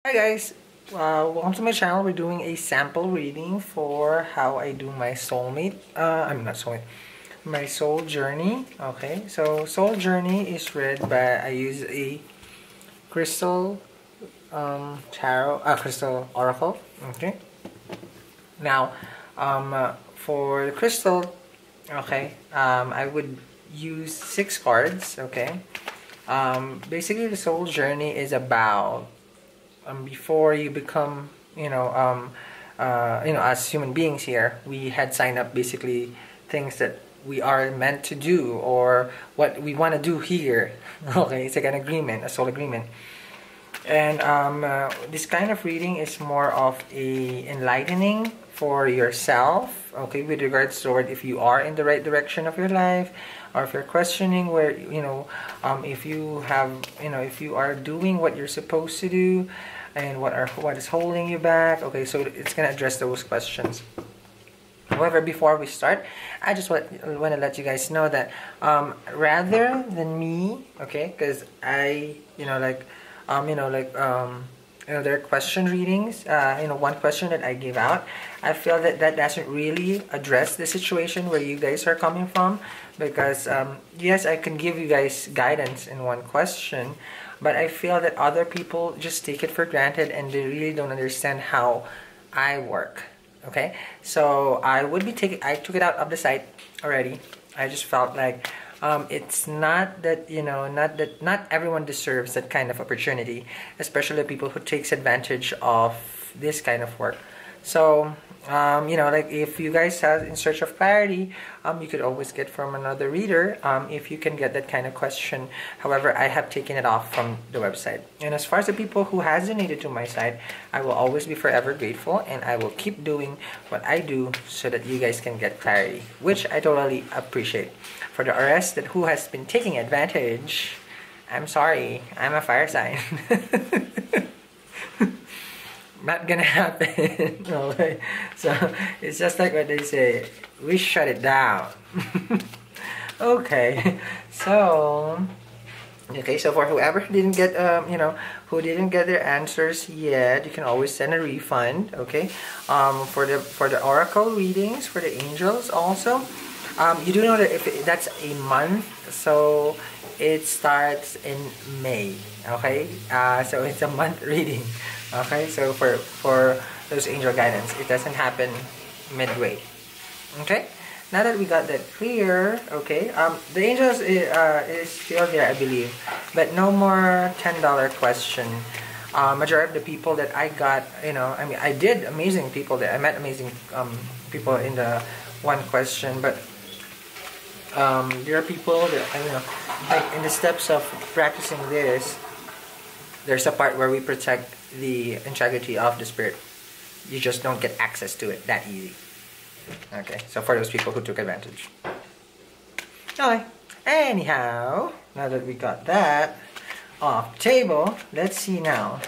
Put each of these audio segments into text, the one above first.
Hi guys, welcome to my channel. We're doing a sample reading for how I do my soulmate. I'm not soulmate. My soul journey. Okay, so soul journey is read by I use a crystal tarot, crystal oracle. Okay. Now, for the crystal, okay, I would use 6 cards. Okay. Basically, the soul journey is about before you become, as human beings here, we had signed up basically things that we are meant to do or what we want to do here. Okay, it's like an agreement, a soul agreement. And this kind of reading is more of a enlightening for yourself, okay, with regards toward if you are in the right direction of your life, or if you're questioning where, if you have, if you are doing what you're supposed to do, and what is holding you back. Okay, so it's gonna address those questions. However, before we start, I just want to let you guys know that rather than me, okay, because there are question readings. One question that I give out, I feel that doesn't really address the situation where you guys are coming from, because yes, I can give you guys guidance in one question, but I feel that other people just take it for granted and they really don't understand how I work. Okay, so I took it out of the site already. I just felt like it's not that, not everyone deserves that kind of opportunity, especially people who takes advantage of this kind of work. So if you guys are in search of clarity, you could always get from another reader if you can get that kind of question. However, I have taken it off from the website. And as far as the people who has donated to my site, I will always be forever grateful, and I will keep doing what I do so that you guys can get clarity, which I totally appreciate. For the rest that who has been taking advantage, I'm sorry, I'm a fire sign. Not gonna happen. Okay. So it's just like what they say, we shut it down. Okay, so for whoever didn't get who didn't get their answers yet, you can always send a refund. Okay, for the oracle readings, for the angels also, you do know that if that's a month, so it starts in May. Okay, so it's a month reading. Okay, so for those angel guidance, it doesn't happen midway. Okay, now that we got that clear, okay, the angels is still there, I believe, but no more $10 question. Majority of the people that I got, I did amazing people there. I met amazing people in the one question, but there are people that like in the steps of practicing this, there's a part where we protect the integrity of the spirit. You just don't get access to it that easy. Okay, so for those people who took advantage. Okay, anyhow, now that we got that off the table, let's see now.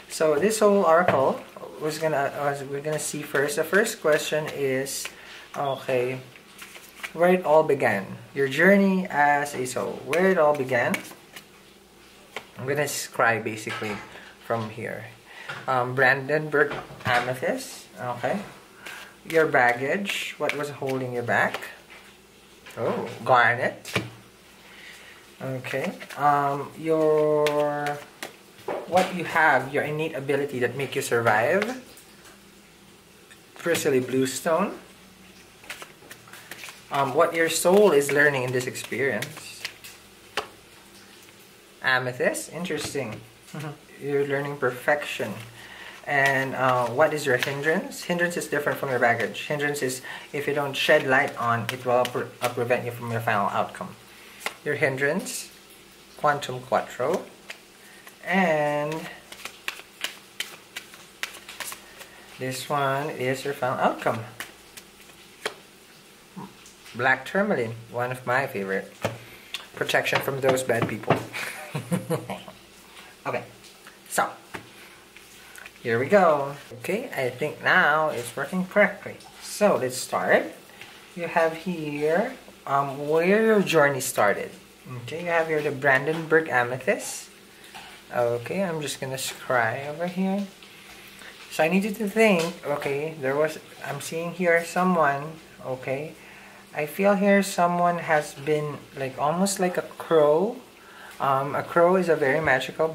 So this whole oracle we're gonna see first. The first question is, okay, where it all began. Your journey as a soul. Where it all began. I'm gonna describe basically from here. Brandenburg amethyst. Okay. Your baggage. What was holding you back? Oh, garnet. Okay. What you have, your innate ability that make you survive. Priscilla bluestone. What your soul is learning in this experience. Amethyst, interesting. You're learning perfection. And what is your hindrance? Hindrance is different from your baggage. Hindrance is if you don't shed light on, it will prevent you from your final outcome. Your hindrance, quantum quattro. And this one is your final outcome. Black tourmaline, one of my favorite. Protection from those bad people. Okay, so here we go. Okay, I think now it's working correctly. So let's start. You have here where your journey started. Okay, you have here the Brandenburg amethyst. Okay, I'm just gonna scry over here. So I need you to think, okay, I'm seeing here someone, okay. I feel here someone has been like almost like a crow. A crow is a very magical,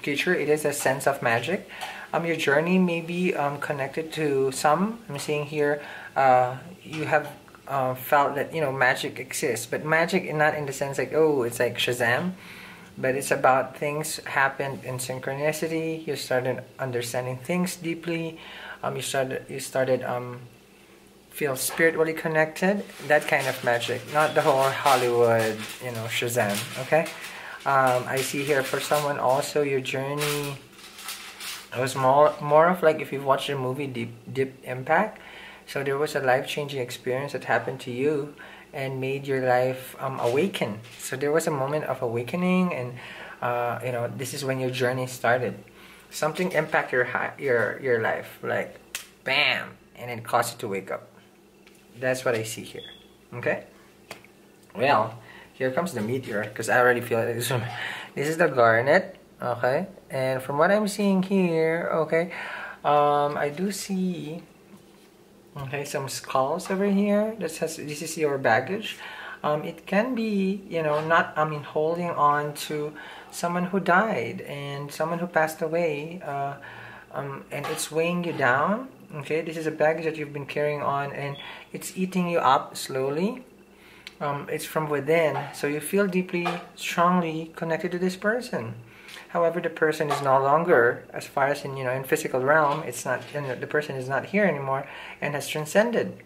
creature. It is a sense of magic. Your journey may be connected to some. I'm seeing here, you have felt that magic exists, but magic not in the sense like, oh, it's like Shazam, but it's about things happened in synchronicity. You started understanding things deeply. You started feel spiritually connected. That kind of magic, not the whole Hollywood, Shazam. Okay. I see here for someone also your journey. It was more of like if you've watched the movie Deep Impact. So there was a life-changing experience that happened to you and made your life awaken. So there was a moment of awakening, and this is when your journey started. Something impact your life, like bam, and it caused you to wake up. That's what I see here. Okay. Well, here comes the meteor, because I already feel it. This is the garnet. Okay, and from what I'm seeing here, okay, I do see. Okay, some skulls over here. This is your baggage. It can be, holding on to someone who died and someone who passed away, and it's weighing you down. Okay, this is a baggage that you've been carrying on, and it's eating you up slowly. It's from within, so you feel deeply, strongly connected to this person. However, the person is no longer, as far as in physical realm, it's not. The person is not here anymore and has transcended.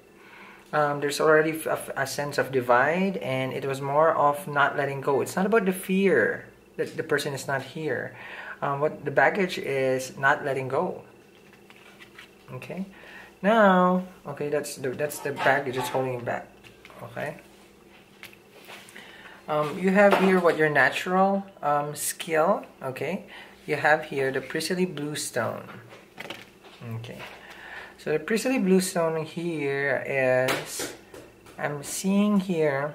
There's already a sense of divide, and it was more of not letting go. It's not about the fear that the person is not here. What the baggage is, not letting go. Okay, now, okay, that's the baggage that's holding you back. Okay. You have here what your natural skill. Okay, you have here the Priscilla Bluestone. Okay, so the Priscilla Bluestone here is, I'm seeing here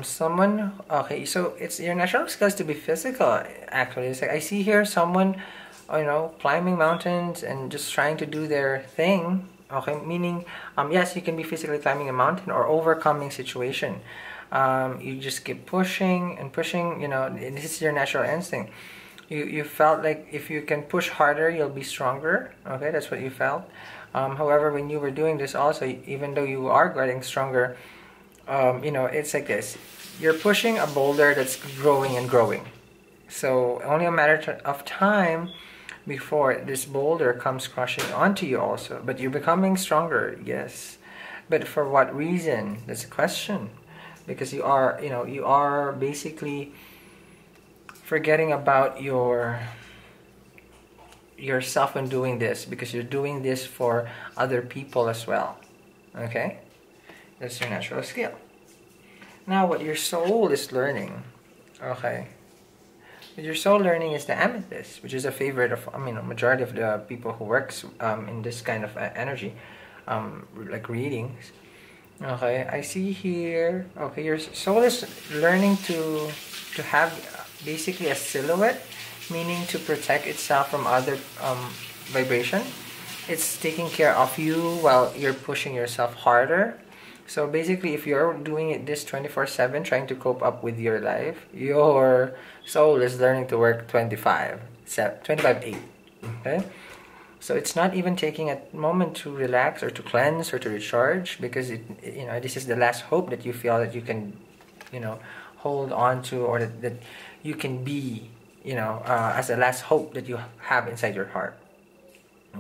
someone. Okay, so it's your natural skills to be physical. Actually, it's like I see here someone, climbing mountains and just trying to do their thing. Okay, meaning, yes, you can be physically climbing a mountain or overcoming situation. You just keep pushing and pushing, and this is your natural instinct. You felt like if you can push harder, you'll be stronger. Okay, that's what you felt. However, when you were doing this also, even though you are getting stronger, it's like this. You're pushing a boulder that's growing and growing. So only a matter of time before this boulder comes crushing onto you also. But you're becoming stronger, yes. But for what reason? That's a question. Because you are basically forgetting about yourself when doing this, because you're doing this for other people as well. Okay? That's your natural skill. Now what your soul is learning, okay? What your soul learning is the amethyst, which is a favorite of, majority of the people who works in this kind of energy, like readings. Okay, I see here, okay, your soul is learning to have basically a silhouette, meaning to protect itself from other vibration. It's taking care of you while you're pushing yourself harder. So basically, if you're doing it this 24/7, trying to cope up with your life, your soul is learning to work 25/8. Okay? So it's not even taking a moment to relax or to cleanse or to recharge, because this is the last hope that you feel that you can, hold on to, or that you can be, as a last hope that you have inside your heart.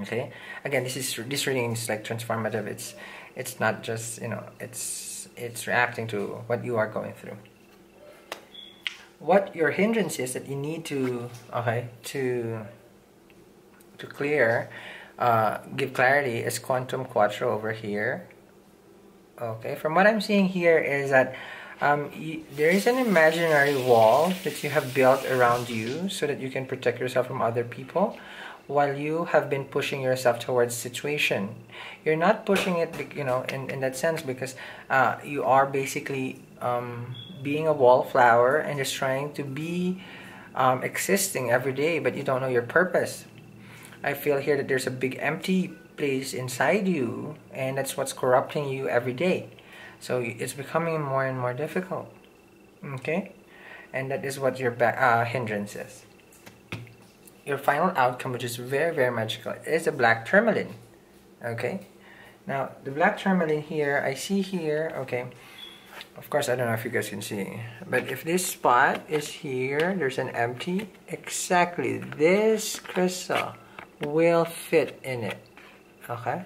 Okay? Again, this reading is like transformative. It's not just, it's reacting to what you are going through. What your hindrance is that you need to, to clear, give clarity, is quantum quattro over here. Okay, from what I'm seeing here is that there is an imaginary wall that you have built around you so that you can protect yourself from other people, while you have been pushing yourself towards situation. You're not pushing it, in that sense, because you are basically being a wallflower and just trying to be existing every day, but you don't know your purpose. I feel here that there's a big empty place inside you, and that's what's corrupting you every day. So it's becoming more and more difficult. Okay? And that is what your hindrance is. Your final outcome, which is very, very magical, is a black tourmaline. Okay? Now, the black tourmaline here, I see here, okay, of course, I don't know if you guys can see, but if this spot is here, there's an empty, exactly, this crystal will fit in it. Okay?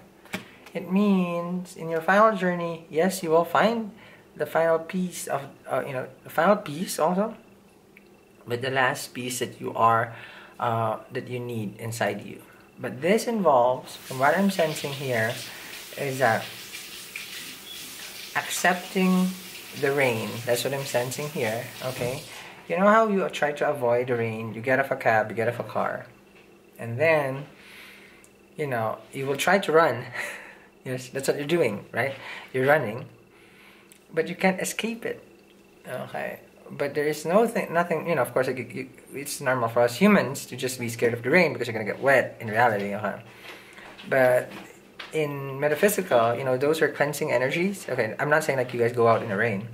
It means in your final journey, yes, you will find the final piece of, the final piece also, but the last piece that you are, that you need inside you. But this involves, from what I'm sensing here, is that accepting the rain. That's what I'm sensing here. Okay, you know how you try to avoid the rain? You get off a cab, you get off a car, and then you will try to run. Yes, that's what you're doing, right? You're running, but you can't escape it. Okay, but there is nothing. Of course, it's normal for us humans to just be scared of the rain because you're gonna get wet in reality. Okay, but in metaphysical, those are cleansing energies. Okay, I'm not saying like you guys go out in the rain,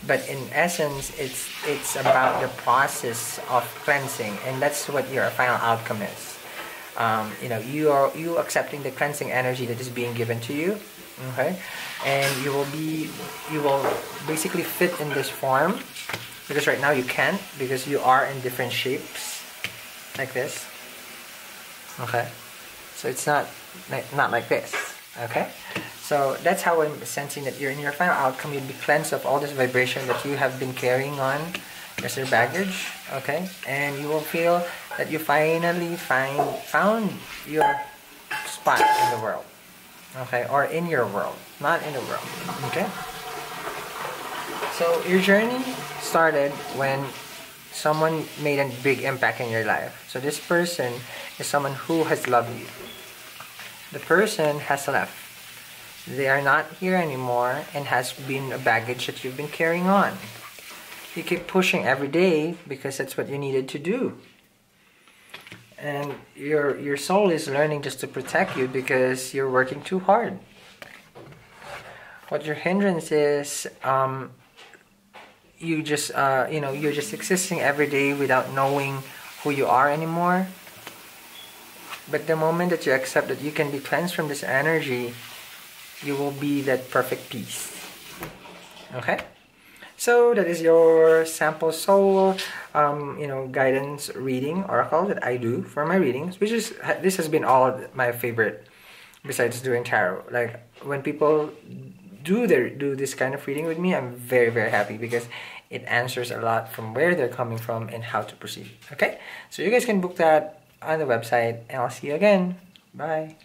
but in essence, it's about the process of cleansing, and that's what your final outcome is. You accepting the cleansing energy that is being given to you. Okay, and you will basically fit in this form, because right now you can't, because you are in different shapes like this. Okay, so it's not like this. Okay, so that's how I'm sensing that you're in your final outcome. You'll be cleansed of all this vibration that you have been carrying on as your baggage. Okay, and you will feel that you finally found your spot in the world. Okay, or in your world, not in the world. Okay, so your journey started when someone made a big impact in your life. So this person is someone who has loved you. The person has left. They are not here anymore, and has been a baggage that you've been carrying on. You keep pushing every day because that's what you needed to do. And your soul is learning just to protect you because you're working too hard. What your hindrance is, you're just existing every day without knowing who you are anymore. But the moment that you accept that you can be cleansed from this energy, you will be that perfect peace. Okay? So that is your sample soul, guidance reading oracle that I do for my readings, this has been all my favorite besides doing tarot. Like when people do this kind of reading with me, I'm very, very happy because it answers a lot from where they're coming from and how to proceed. Okay, so you guys can book that on the website, and I'll see you again. Bye.